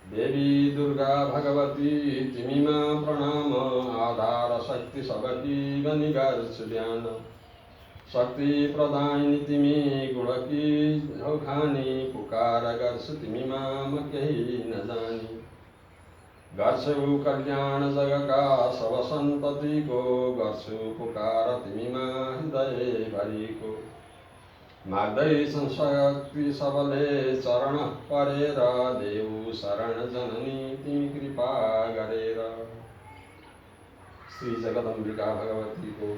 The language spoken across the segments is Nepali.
देवी दुर्गा भगवती तिमीमा प्रणाम आधार शक्ति सबकी गनि गर्छु ध्यान शक्ति प्रदायिनी तिमी गुणकी औखानी पुकार गर्छु तिमीमा म केही नजानी गर्छु कल्याण जगका सब सन्ततिको गर्छु पुकार तिमीमा हृदय भरिको माग्दैछन् शक्ति सबले चरण परेर देऊ शरण जननी तिमी कृपा गरेर। श्री जगदम्बिका भगवती को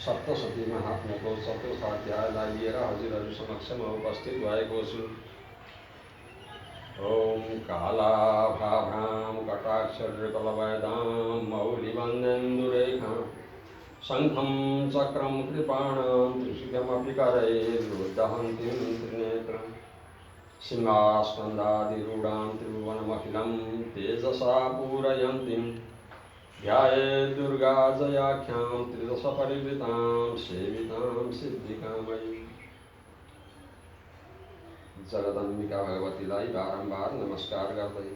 सप्तशती महात्म्यको चतुर्थ अध्यायलाई लिएर हजुरहरू समक्ष म उपस्थित भएको छु। ओम कालाभाभ्रां कटाक्षकलवयदां मौलिवन्देन्दुरेखां शङ्खं चक्रं कृपाणां त्रिशूलमपि करैर्दहन्तीं त्रिनेत्रं सिंहास्कन्धाधिरूढां त्रिभुवनमखिलं तेजसा पूरयन्तीं ध्यायेत् दुर्गा जयाख्यां त्रिदश परिवृतां सेवितां सिद्धिकामयीं। जगदम्बिका भगवतीलाई बारम्बार नमस्कार गर्दै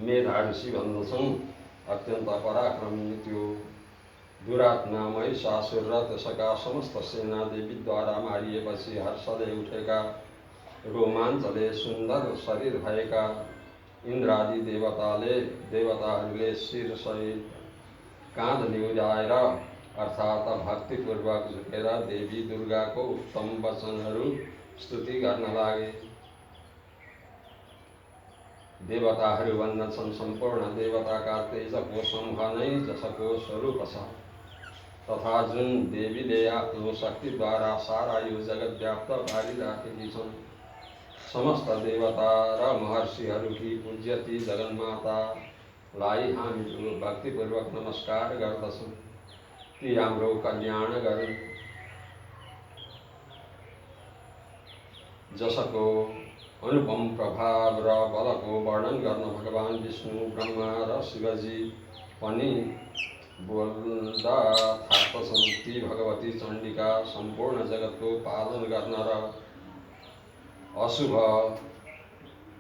मेधा ऋषि भन्दछन्, अत्यन्त पराक्रमी त्यो दुरात्मामय सासुर र त्यसका समस्त सेना देवीद्वारा मारिएपछि हर्षले उठेका रोमाञ्चले सुन्दर शरीर भएका इन्द्रादि देवताहरूले शिरसहित काँध निउजाएर अर्थात् भक्तिपूर्वक झुकेर देवी दुर्गाको उत्तम वचनहरू स्तुति गर्न लागे। देवताहरू भन्दछन्, सम्पूर्ण देवताका तेजको समूह नै जसको स्वरूप छ तथा जुन देवीले आफ्नो शक्तिद्वारा सारा यो जगत व्याप्त पारिराखेकी छन्। समस्त देवता र महर्षिहरूकी पूज्यती जगन्मातालाई हामी भक्तिपूर्वक नमस्कार गर्दछौँ। ती हाम्रो कल्याण गरून्। जसको अनुपम प्रभाव र बलको वर्णन गर्न भगवान विष्णु, ब्रह्मा र शिवजी पनि बोल्दा थाक्दछन्। ती भगवती चण्डिका सम्पूर्ण जगतको पालन गर्न र अशुभ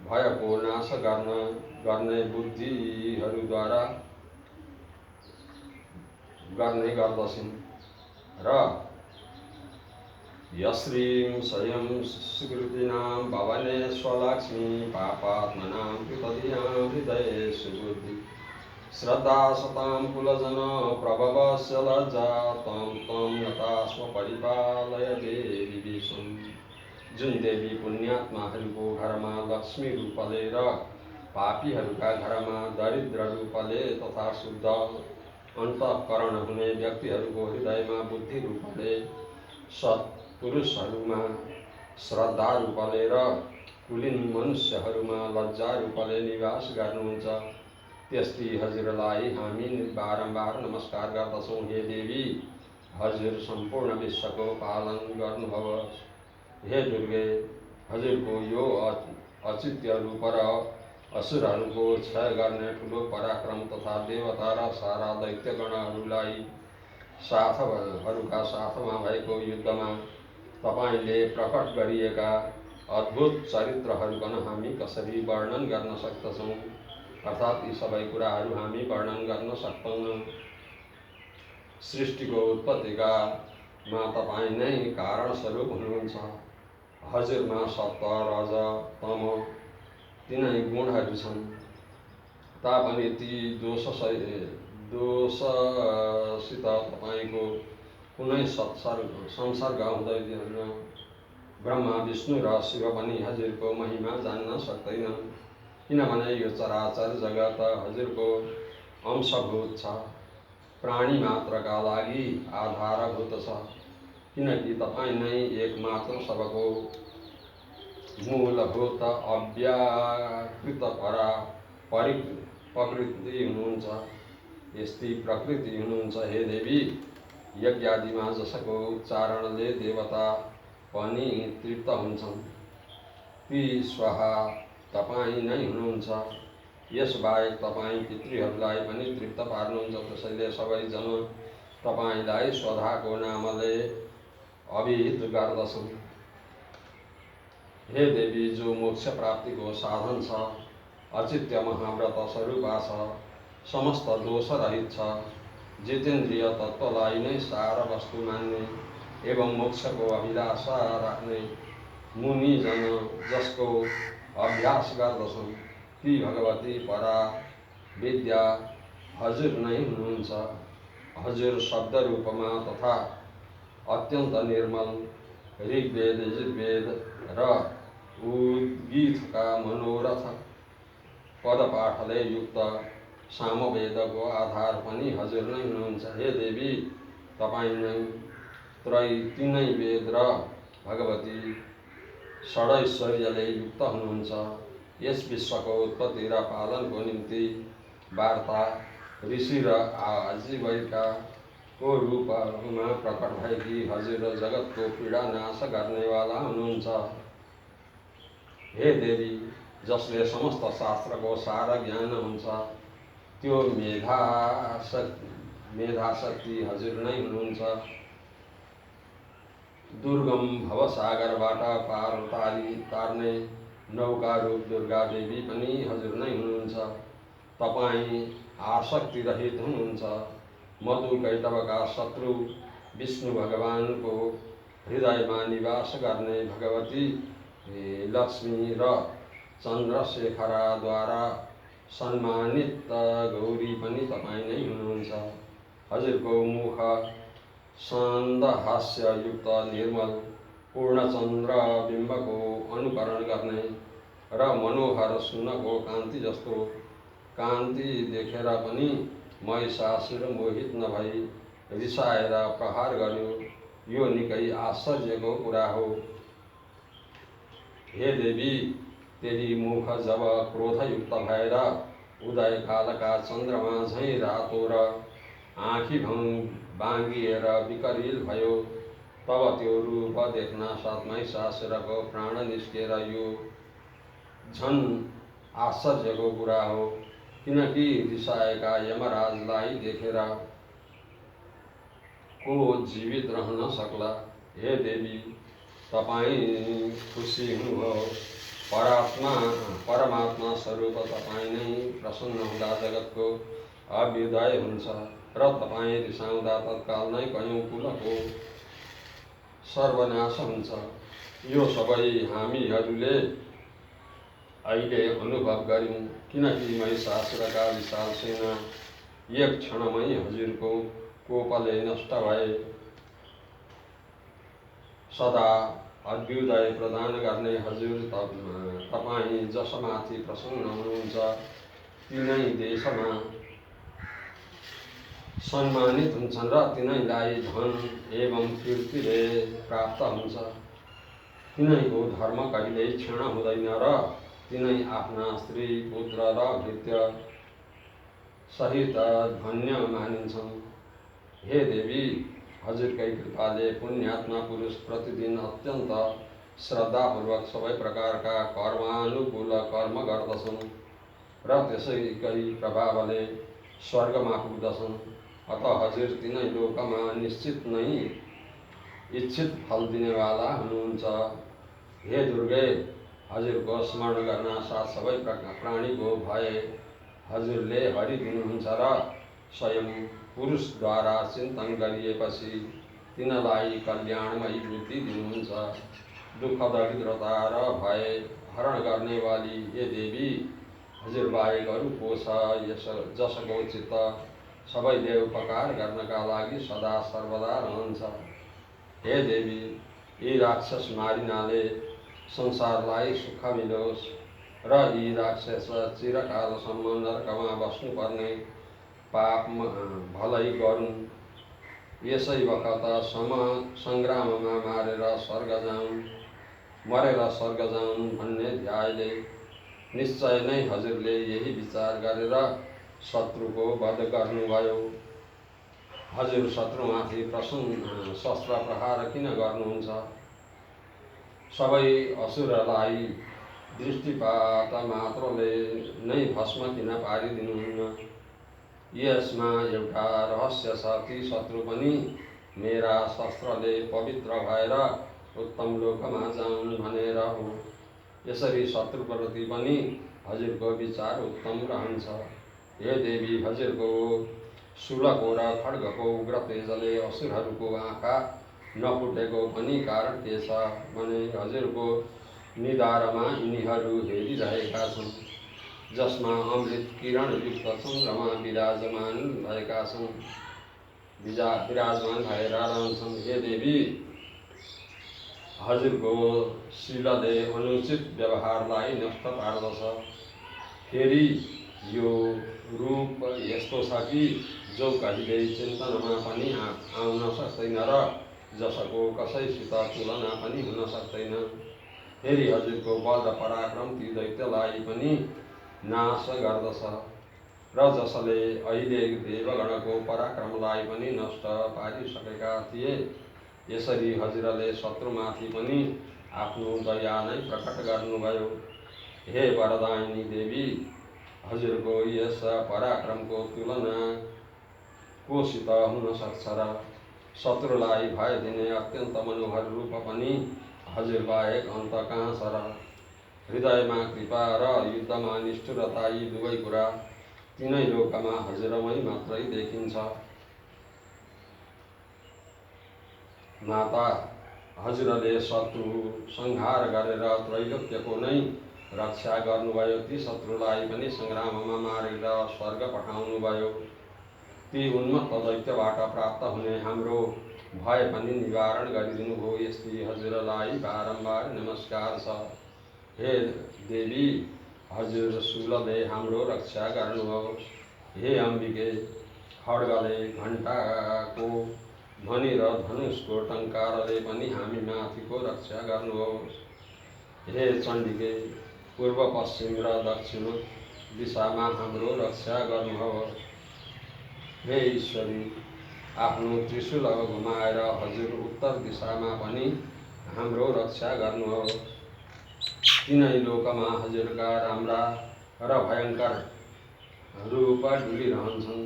भयको नाश गर्ने बुद्धिहरूद्वारा गर्ने गर्दछन् र यश्रीं स्वयं सुकृतिनां भवने स्वलक्ष्मी पापात्मनां कृतधियां हृदये सुबुद्धि श्रद्धा सतां कुलजन प्रभवस्य लज्जा तं नतास्म परिपालय देवी विष्णु। जुन देवी पुण्यात्माहरूको घरमा लक्ष्मी रूपले र पापीहरूका घरमा दरिद्र रूपले तथा शुद्ध अन्तःकरण हुने व्यक्तिहरूको हृदयमा बुद्धि रूपले सत्पुरुषहरूमा श्रद्धा रूपले र कुलीन मनुष्यहरूमा लज्जा रूपले निवास गर्नुहुन्छ, त्यस्ती हजुरलाई हामी बारम्बार नमस्कार गर्दछौँ। हे देवी, हजुर सम्पूर्ण विश्वको पालन गर्नुहोस्। हे दुर्गे, हजुरको यो अचित्य रूप र असुरहरूको क्षय गर्ने ठुलो पराक्रम तथा देवता र सारा दैत्यगणहरूलाई साथमा भएको युद्धमा तपाईँले प्रकट गरिएका अद्भुत चरित्रहरूकन हामी कसरी वर्णन गर्न सक्दछौँ, अर्थात् यी सबै कुराहरू हामी वर्णन गर्न सक्दैनौँ। सृष्टिको उत्पत्तिका तपाईँ नै कारण स्वरूप हुनुहुन्छ। हजुरमा सत्व, रज, तम तीनै गुणहरू छन्, तापनि ती दोषसित तपाईँको कुनै संसर्ग हुँदैन। ब्रह्मा, विष्णु र शिव पनि हजुरको महिमा जान्न सक्दैनन्, किनभने यो चराचर जगत हजुरको अंशभूत छ, प्राणी मात्रका लागि आधारभूत छ, किनकि तपाईँ नै एकमात्र सबको मूलभूत अव्याकृत प्रकृति हुनुहुन्छ। यस्ती प्रकृति हुनुहुन्छ। हे देवी, यज्ञादिमा जसको उच्चारणले देवता पनि तृप्त हुन्छन्, ती स्वाहा तपाईँ नै हुनुहुन्छ। यसबाहेक तपाईँ पितृहरूलाई पनि तृप्त पार्नुहुन्छ, त्यसैले सबैजना तपाईँलाई स्वधाको नामले अभिहित गर्दछन्। हे देवी, जो मोक्ष प्राप्तिको साधन छ, अचित्य महाव्रत स्वरूपा छ, समस्त दोष रहित छ। जितेन्द्रिय तत्त्वलाई नै सार वस्तु मान्ने एवं मोक्षको अभिलाषा राख्ने मुनिजन जसको अभ्यास गर्दछन् ती भगवती परा विद्या हजुर नै हुनुहुन्छ। हजुर शब्द रूपमा तथा अत्यन्त निर्मल ऋग्वेद यजुर्वेद र उद्गीतका मनोरथ पदपाठले युक्त सामवेदको आधार पनि हजुर नै हुनुहुन्छ। हे देवी, तपाईँ नै तीनै वेद र भगवती षडैश्वर्यले युक्त हुनुहुन्छ। यस विश्वको उत्पत्ति र पालनको निम्ति वार्ता ऋषि र आजीविकाको रूपमा प्रकट भएकी हजुर जगतको पीडा नाश गर्नेवाला हुनुहुन्छ। हे देवी, जसले समस्त शास्त्रको सार ज्ञान हुन्छ, त्यो मेधाशक्ति हजुर नै हुनुहुन्छ। दुर्गम भवसागरबाट पार तार्ने नौका रूप दुर्गा देवी पनि हजुर नै हुनुहुन्छ। तपाईँ आसक्ति रहित हुनुहुन्छ। मधु कैटवका शत्रु विष्णु भगवानको हृदयमा निवास गर्ने भगवती लक्ष्मी र चन्द्रशेखरद्वारा सम्मानित गौरी पनि तपाईँ नै हुनुहुन्छ। हजुरको मुख सन्दहास्ययुक्त निर्मल पूर्णचन्द्र बिम्बको अनुकरण गर्ने र मनोहर सुनको कान्ति जस्तो कान्ति देखेर पनि महिषासुर मोहित नभई रिसाएर प्रहार गर्यो, यो निकै आश्चर्यको कुरा हो। हे देवी, त्यही मुख जब क्रोधयुक्त भएर उदयकालका चन्द्रमा झैँ रातो र आँखी बाँगिएर विकरिल भयो, तब त्यो रूप देख्न साथ महिषासुरको प्राण निस्केर यो झन् आश्चर्यको कुरा हो, किनकि रिसाएका यमराजलाई देखेर को जीवित रहन सक्ला। हे देवी, तपाईँ खुसी हुनुहोस्। परमात्मा स्वरूप तपाईँ नै प्रसन्न हुँदा जगतको अभ्युदय हुन्छ र तपाईँ रिसाउँदा तत्काल नै कयौँ कुलको सर्वनाश हुन्छ। यो सबै हामीहरूले अहिले अनुभव गर्यौँ, किनकि महिषासुरका विशाल सेना एक क्षणमै हजुरको कोपले नष्ट भए। सदा अभ्युदय प्रदान गर्ने हजुर तपाईँ जसमाथि प्रसन्न हुनुहुन्छ, तिनै देशमा सम्मानित हुन्छन् र तिनैलाई धन एवं कीर्तिले प्राप्त हुन्छ। तिनैको धर्म कहिल्यै क्षीण हुँदैन र तिनै आफ्ना स्त्री पुत्र र भृत्य सहित धन्य मानिन्छन्। हे देवी, हजुरकै कृपाले पुण्यात्मा पुरुष प्रतिदिन अत्यन्त श्रद्धापूर्वक सबै प्रकारका कर्मानुकूल कर्म गर्दछन् र त्यसैकै प्रभावले स्वर्गमा पुग्दछन्। अतः हजुर तिनै लोकमा निश्चित नै इच्छित फल दिनेवाला हुनुहुन्छ। हे दुर्गे, हजुरको स्मरण गर्न साथ सबै प्राणीको भय हजुरले हरिदिनुहुन्छ र स्वयं पुरुषद्वारा चिन्तन गरिएपछि तिनलाई कल्याणमयी बुद्धि दिनुहुन्छ। दुःख दरिद्रता र भय हरण गर्नेवाली हे देवी, हजुरबाहेक अरू को छ जसको चित्त सबैले उपकार गर्नका लागि सदा सर्वदा रहन्छ। हे देवी, यी राक्षस मारिनाले संसारलाई सुख मिलोस् र यी राक्षस चिरकालसम्म नरकमा बस्नुपर्ने पाप भलै गरून्। यसै बखत सङ्ग्राममा मरेर स्वर्ग जाउन् भन्ने ध्यायले निश्चय नै हजुरले यही विचार गरेर शत्रुको वध गर्नुभयो। हजुर शत्रुमाथि शस्त्र प्रहार किन गर्नुहुन्छ? सबै असुरलाई दृष्टिपात मात्रले नै भस्म किन पारिदिनुहुन्न? यसमा एउटा रहस्य छ। ती शत्रु पनि मेरा शस्त्रले पवित्र भएर उत्तम लोकमा जाउन् भनेर हो। यसरी शत्रुप्रति पनि हजुरको विचार उत्तम रहन्छ। हे देवी, हजुरको शूलको र खड्गको उग्र तेजले असुरहरूको आँखा नफुटेको पनि कारण के छ भने हजुरको निधारमा यिनीहरू हेरिरहेका छन्, जसमा अमृत किरण युक्त चन्द्रमा विराजमान भएर रहन्छन्। हे देवी, हजुरको शीलले अनुचित व्यवहारलाई नष्ट पार्दछ। फेरि यो रूप यस्तो छ कि जो कहिल्यै चिन्तनमा पनि आउन सक्दैन र जसको कसैसित तुलना पनि हुन सक्दैन। फेरि हजुरको बल र पराक्रम ती दैत्यलाई पनि नाश गर्दछ र जसले अहिले देवगणको पराक्रमलाई पनि नष्ट पारिसकेका थिए। यसरी हजुरले शत्रुमाथि पनि आफ्नो दया नै प्रकट गर्नुभयो। हे वरदायिनी देवी, हजुरको यस पराक्रमको तुलना कोसित हुन सक्छ र शत्रुलाई भय दिने अत्यन्त मनोहर रूप पनि हजुर बाहेक अन्त कहाँ छ र? हृदयमा कृपा र युद्धमा निष्ठुरता यी दुवै कुरा तीनै लोकमा हजुरमै मात्रै देखिन्छ। माता, हजुरले शत्रु संहार गरेर त्रैलोक्यको नै रक्षा गर्नुभयो। ती शत्रुलाई पनि सङ्ग्राममा मारेर स्वर्ग पठाउनुभयो। ती उन्मत्त दैत्यबाट प्राप्त हुने हाम्रो भय पनि निवारण गरिदिनुभयो। यस्ती हजुरलाई बारम्बार नमस्कार छ। हे देवी, हजुर शूलले हाम्रो रक्षा गर्नुहोस्। हे अम्बिके, खड्गले, घण्टाको ध्वनि र धनुषको टङ्कारले पनि हामी माथिको रक्षा गर्नुहोस्। हे चण्डिके, पूर्व पश्चिम र दक्षिण दिशामा हाम्रो रक्षा गर्नुहोस्। हे ईश्वरी, आफ्नो त्रिशूल घुमाएर हजुर उत्तर दिशामा पनि हाम्रो रक्षा गर्नुहोस्। तीनै लोकमा हजुरका राम्रा र भयङ्कर रूप डुलिरहन्छन्।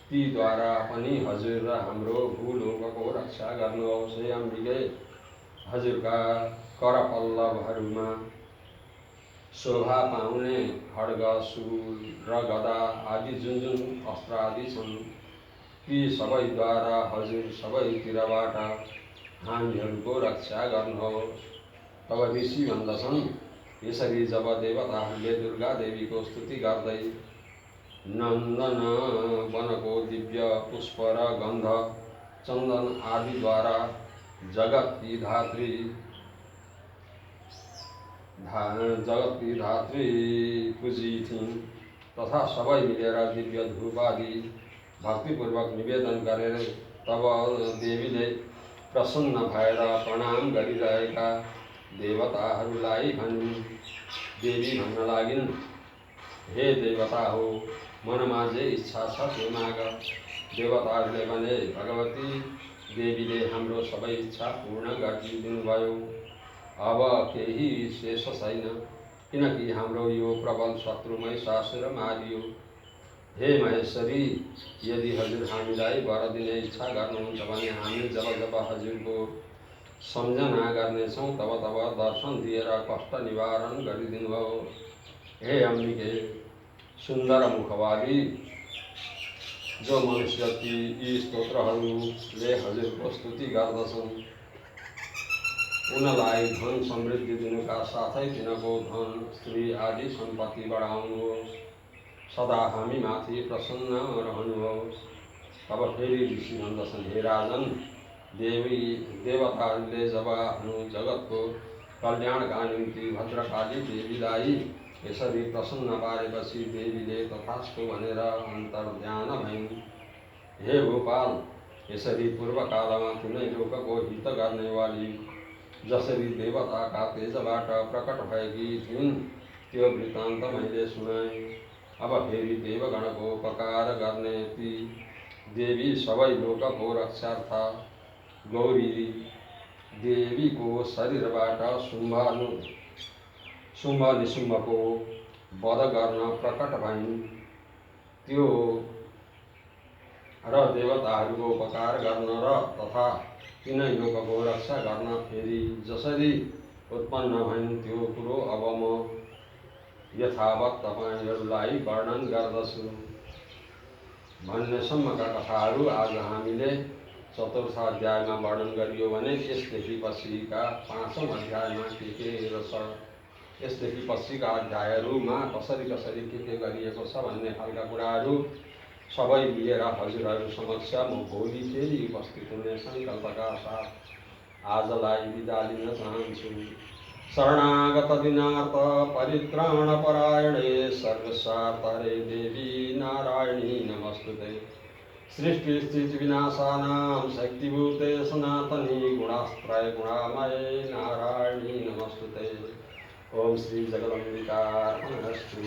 तीद्वारा पनि हजुर र हाम्रो भूलोकको रक्षा गर्नुहोस्। हे अम्बिके, हजुरका करपल्लवहरूमा शोभा पाउने खड्ग, शूल र गदा आदि जुन अस्त्र आदि छन्, ती सबैद्वारा हजुर सबैतिरबाट हामीहरूको रक्षा गर्नुहोस्। तब ऋषि भन्दछन्, यसरी जब देवताहरूले दुर्गा देवीको स्तुति गर्दै नन्दन वनको दिव्य पुष्प र गन्ध चन्दन आदिद्वारा जगतकी धात्री पूजी थिइन्, तथा सबै मिलेर दिव्य धूप आदि भक्तिपूर्वक निवेदन गरेर तब देवीले प्रसन्न भएर प्रणाम गरिरहेका देवताहरूलाई भनिन्। देवी भन्न लागिन्, हे देवता हो, मनमा जे इच्छा छ त्यो माग। देवताहरूले भने, भगवती देवीले हाम्रो सबै इच्छा पूर्ण गरिदिनुभयो। अब केही शेष छैन, किनकि हाम्रो यो प्रबल शत्रु महिषासुर मारियो। हे महेश्वरी, यदि हजुर हामीलाई वर दिने इच्छा गर्नुहुन्छ भने हामी जब जब हजुरको सम्झना गर्नेछौँ तब तब दर्शन दिएर कष्ट निवारण गरिदिनुहोस्। हे अम्बिके, सुन्दर मुखवाली जो मनुष्यकी यी स्तोत्रहरूले हजुरको स्तुति गर्दछन्, उनलाई धन समृद्धि दिनुका साथै तिनको धन, स्त्री आदि सम्पत्ति बढाउनुहोस्। सदा हामी माथि प्रसन्न रहनुहोस्। तब फेरि ऋषि भन्दछन्, हे राजन, देवताहरूले जब आफ्नो जगतको कल्याणका निम्ति भद्रकाली देवीलाई यसरी प्रसन्न पारेपछि देवीले तथास्तु भनेर अन्तर्ध्यान भइन्। हे गोपाल, यसरी पूर्वकालमा कुनै लोकको हित गर्नेवाली जसरी देवताका तेजबाट प्रकट भएकी थिइन्, त्यो वृत्तान्त मैले सुनाएँ। अब फेरि देवगणको उपकार गर्ने ती देवी सबै लोकको रक्षार्थ गौरी देवीको शरीरबाट शुम्भ निशुम्भको वध गर्न प्रकट भइन्। त्यो र देवताहरूको उपकार गर्न र तथा तीनै लोकको रक्षा गर्न फेरि जसरी उत्पन्न भइन् त्यो कुरो अब म यथावत तपाईहरुलाई वर्णन गर्दछु। भन्नेसम्मका कथाहरू आज हामीले चतुर्थ अध्यायमा वर्णन गरियो भने यसदेखि पछिका 5औं अध्यायमा के रहेछ, यसदेखि पछिका अध्यायहरूमा कसरी कसरी के गरिएको छ भन्ने खालका कुराहरू सबै लिएर हजुरहरू समक्ष म भोलि फेरि उपस्थित हुने सङ्कल्पका साथ आजलाई बिदा लिन चाहन्छु। शरणागत दिनार्थ परित्राणपरायणे सर्वस्वार्थहरे देवी नारायणी नमस्तुते। सृष्टि स्थिति विनाशानां शक्तिभूते सनातनी गुणास्त्रय गुणामये नारायणी नमस्तुते। ओम श्री जगदम्बिकार्पणमस्तु।